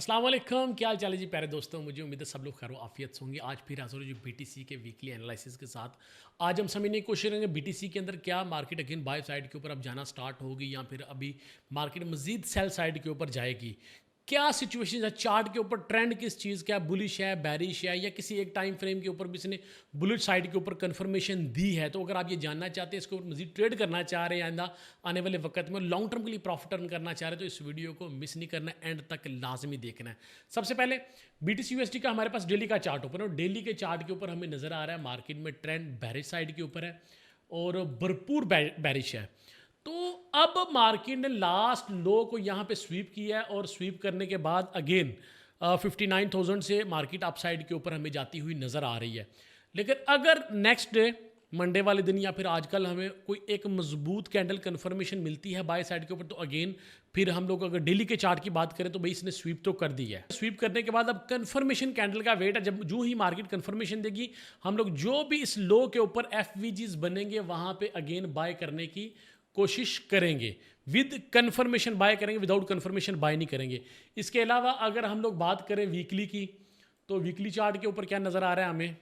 अस्सलाम वालेकुम, क्या हाल चाल है जी प्यारे दोस्तों। मुझे उम्मीद है सब लोग खैर आफियत से होंगे। आज फिर हाजिर हो जी बीटीसी के वीकली एनालिसिस के साथ। आज हम समझने की कोशिश करेंगे बीटीसी के अंदर क्या मार्केट अगेन बाय साइड के ऊपर अब जाना स्टार्ट होगी या फिर अभी मार्केट मजीद सेल साइड के ऊपर जाएगी। क्या सिचुएशन है चार्ट के ऊपर, ट्रेंड किस चीज़ का है, बुलिश है, बैरिश है, या किसी एक टाइम फ्रेम के ऊपर भी इसने बुलिश साइड के ऊपर कंफर्मेशन दी है। तो अगर आप ये जानना चाहते हैं, इसके ऊपर मजीद ट्रेड करना चाह रहे हैं आइंदा आने वाले वक्त में, लॉन्ग टर्म के लिए प्रॉफिट अर्न करना चाह रहे हैं, तो इस वीडियो को मिस नहीं करना, एंड तक लाजमी देखना है। सबसे पहले बीटीसी यूएसडी का हमारे पास डेली का चार्ट ओपन है और डेली के चार्ट के ऊपर हमें नजर आ रहा है मार्केट में ट्रेंड बैरिश साइड के ऊपर है और भरपूर बैरिश है। तो अब मार्केट ने लास्ट लो को यहाँ पे स्वीप किया है और स्वीप करने के बाद अगेन 59,000 से मार्केट अपसाइड के ऊपर हमें जाती हुई नज़र आ रही है। लेकिन अगर नेक्स्ट डे मंडे वाले दिन या फिर आजकल हमें कोई एक मजबूत कैंडल कंफर्मेशन मिलती है बाय साइड के ऊपर, तो अगेन फिर हम लोग अगर डेली के चार्ट की बात करें तो भाई इसने स्वीप तो कर दी है। स्वीप करने के बाद अब कंफर्मेशन कैंडल का वेट है। जब जो ही मार्केट कंफर्मेशन देगी, हम लोग जो भी इस लो के ऊपर एफवीजीज बनेंगे वहां पे अगेन बाय करने की कोशिश करेंगे। विद कंफर्मेशन बाय करेंगे, विदाउट कंफर्मेशन बाय नहीं करेंगे। इसके अलावा अगर हम लोग बात करें वीकली की, तो वीकली चार्ट के ऊपर क्या नज़र आ रहा है हमें,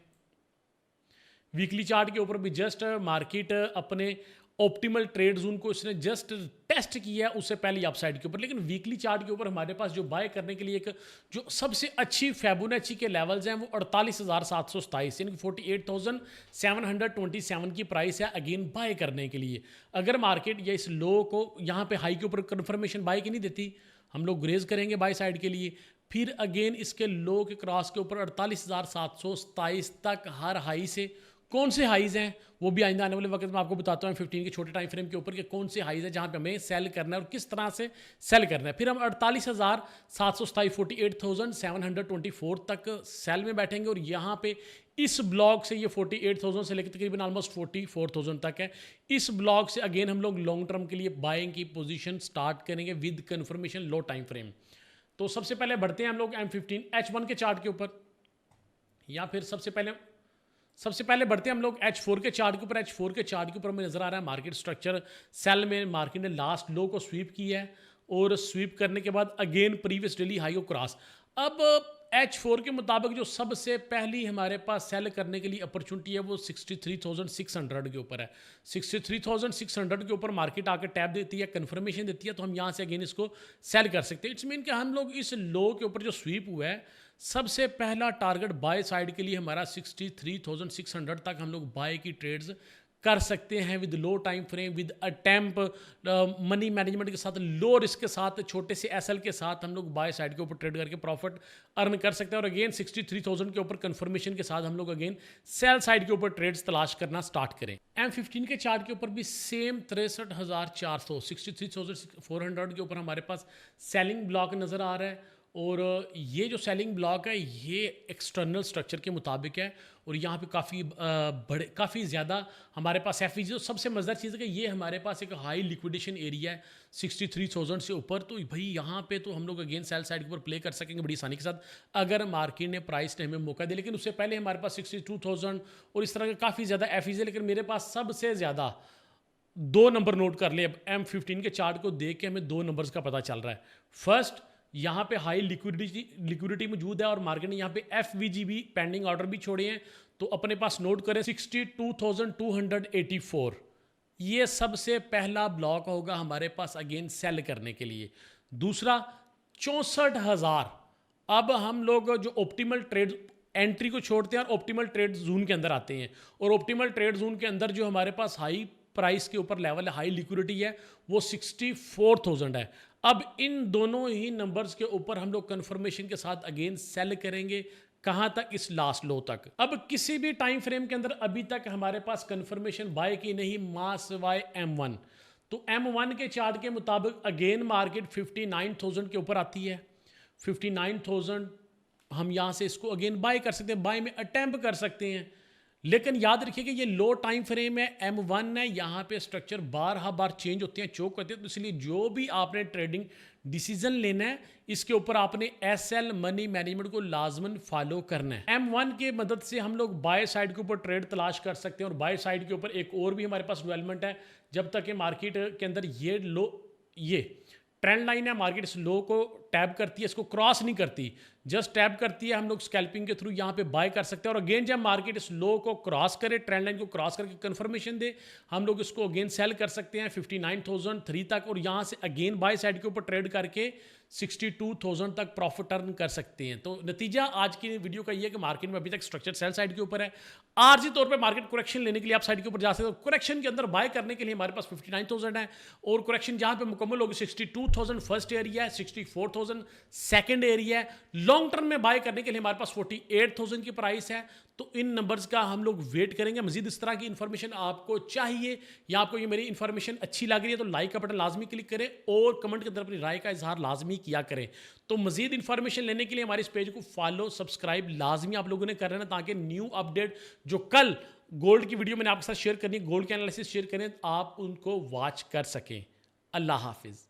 वीकली चार्ट के ऊपर भी जस्ट मार्केट अपने ऑप्टिमल ट्रेड जोन को इसने जस्ट टेस्ट किया है उससे पहले अपसाइड के ऊपर। लेकिन वीकली चार्ट के ऊपर हमारे पास जो बाय करने के लिए एक जो सबसे अच्छी फेबोनाची के लेवल्स हैं वो 48,727 यानी कि 48,727 की प्राइस है अगेन बाय करने के लिए। अगर मार्केट या इस लो को यहाँ पे हाई के ऊपर कंफर्मेशन बाय की नहीं देती, हम लोग ग्रेज करेंगे बाय साइड के लिए। फिर अगेन इसके लो के क्रॉस के ऊपर 48,727 तक हर हाई से कौन से हाइज हैं वो भी आइंदा आने वाले वक्त में आपको बताता हूँ 15 के छोटे टाइम फ्रेम के ऊपर कि कौन से हाइज है जहाँ पे हमें सेल करना है और किस तरह से सेल करना है। फिर हम 48,727 48,724 तक सेल में बैठेंगे और यहाँ पे इस ब्लॉक से ये 48,000 से लेकर तकरीबन ऑलमोस्ट 44,000 तक है। इस ब्लॉक से अगेन हम लोग लॉन्ग टर्म के लिए बाइंग की पोजीशन स्टार्ट करेंगे with confirmation low time frame. तो सबसे पहले बढ़ते हैं हम लोग M15 H1 के चार्ट के ऊपर, या फिर सबसे पहले बढ़ते हैं हम लोग H4 के चार्ट के ऊपर। H4 के चार्ट के ऊपर हमें नजर आ रहा है मार्केट स्ट्रक्चर सेल में मार्केट ने लास्ट लो को स्वीप किया है और स्वीप करने के बाद अगेन प्रीवियस डेली हाई को क्रॉस। अब H4 के मुताबिक जो सबसे पहली हमारे पास सेल करने के लिए अपॉर्चुनिटी है वो 63,600 के ऊपर है। 63,600 के ऊपर मार्केट आकर टैप देती है, कंफर्मेशन देती है, तो हम यहाँ से अगेन इसको सेल कर सकते हैं। इट्स मीन कि हम लोग इस लो के ऊपर जो स्वीप हुआ है, सबसे पहला टारगेट बाय साइड के लिए हमारा 63,600 तक हम लोग बाय की ट्रेड्स कर सकते हैं with low time frame, with attempt money management के साथ, लो रिस्क के साथ, छोटे से एसएल के साथ हम लोग बाय साइड के ऊपर ट्रेड करके प्रॉफिट अर्न कर सकते हैं। और अगेन 63,000 के ऊपर कंफर्मेशन के साथ हम लोग अगेन सेल साइड के ऊपर ट्रेड्स तलाश करना स्टार्ट करें। M15 के चार्ट के ऊपर भी सेम 63,400 63,400 के ऊपर हमारे पास सेलिंग ब्लॉक नज़र आ रहा है और ये जो सेलिंग ब्लॉक है ये एक्सटर्नल स्ट्रक्चर के मुताबिक है और यहाँ पे काफ़ी ज़्यादा हमारे पास एफ जो सबसे मज़ेदार चीज़ है कि ये हमारे पास एक हाई लिक्विडेशन एरिया है 63,000 से ऊपर। तो भाई यहाँ पे तो हम लोग अगेन सेल साइड के ऊपर प्ले कर सकेंगे बड़ी आसानी के साथ अगर मार्केट ने प्राइस ने हमें मौका दिया। लेकिन उससे पहले हमारे पास 62,000 और इस तरह के काफ़ी ज़्यादा एफ है। लेकिन मेरे पास सबसे ज़्यादा दो नंबर नोट कर ले। अब M15 के चार्ट को देख के हमें दो नंबर्स का पता चल रहा है। फर्स्ट, यहाँ पे हाई लिक्विडिटी मौजूद है और मार्केट ने यहाँ पे एफवीजी भी पेंडिंग ऑर्डर भी छोड़े हैं, तो अपने पास नोट करें 62,284 ये सबसे पहला ब्लॉक होगा हमारे पास अगेन सेल करने के लिए। दूसरा 64,000। अब हम लोग जो ऑप्टिमल ट्रेड एंट्री को छोड़ते हैं और ऑप्टिमल ट्रेड जोन के अंदर आते हैं और ऑप्टिमल ट्रेड जोन के अंदर जो हमारे पास हाई प्राइस के ऊपर लेवल है, हाई लिक्विडिटी है, वो 64,000 है। अब इन दोनों ही नंबर्स के ऊपर हम लोग कंफर्मेशन के साथ अगेन सेल करेंगे। कहां तक? इस लास्ट लो तक। अब किसी भी टाइम फ्रेम के अंदर अभी तक हमारे पास कंफर्मेशन बाय की नहीं, मास बाय M1। तो M1 के चार्ट के मुताबिक अगेन मार्केट 59,000 के ऊपर आती है। 59,000 हम यहां से इसको अगेन बाय कर सकते हैं, बाय में अटेम्प्ट कर सकते हैं। लेकिन याद रखिए कि ये लो टाइम फ्रेम है, M1 है, यहाँ पे स्ट्रक्चर बार चेंज होते हैं, चोक होते हैं। तो इसलिए जो भी आपने ट्रेडिंग डिसीजन लेना है इसके ऊपर आपने एसएल मनी मैनेजमेंट को लाजमन फॉलो करना है। M1 की मदद से हम लोग बाय साइड के ऊपर ट्रेड तलाश कर सकते हैं और बाय साइड के ऊपर एक और भी हमारे पास डेवलपमेंट है। जब तक कि मार्केट के अंदर ये ट्रेंड लाइन है, मार्केट इस लो को टैप करती है, इसको क्रॉस नहीं करती, जस्ट टैप करती है। हम लोग स्कैल्पिंग के थ्रू यहाँ पे बाय कर सकते हैं। और अगेन जब मार्केट इस लो को क्रॉस करे, ट्रेंड लाइन को क्रॉस करके कंफर्मेशन दे, हम लोग इसको अगेन सेल कर सकते हैं 59,003 तक, और यहाँ से अगेन बाय साइड के ऊपर ट्रेड करके 62,000 तक प्रॉफिट अर्न कर सकते हैं। तो नतीजा आज की वीडियो का ये है कि मार्केट में अभी तक स्ट्रक्चर सेल साइड के ऊपर है। आरजी तौर पे मार्केट करेक्शन लेने के लिए आप साइड के ऊपर जा सकते हो। करेक्शन के अंदर बाय करने के लिए हमारे पास 59,000 है, और करेक्शन जहां पे मुकम्मल होगी 62,000 फर्स्ट एरिया है, 64,000 सेकंड एरिया है। लॉन्ग टर्म में बाय करने के लिए हमारे पास 48,000 की प्राइस है। तो इन नंबर्स का हम लोग वेट करेंगे। मजीद इस तरह की इन्फॉर्मेशन आपको चाहिए या आपको ये मेरी इन्फॉर्मेशन अच्छी लग रही है तो लाइक का बटन लाजमी क्लिक करें और कमेंट के अंदर अपनी राय का इजहार लाजमी किया करें। तो मजीद इन्फॉर्मेशन लेने के लिए हमारे इस पेज को फॉलो सब्सक्राइब लाजमी आप लोगों ने कर रहे हैं, ताकि न्यू अपडेट जो कल गोल्ड की वीडियो मैंने आपके साथ शेयर करनी है, गोल्ड के एनालिसिस शेयर करें, आप उनको वॉच कर सकें। अल्लाह हाफिज़।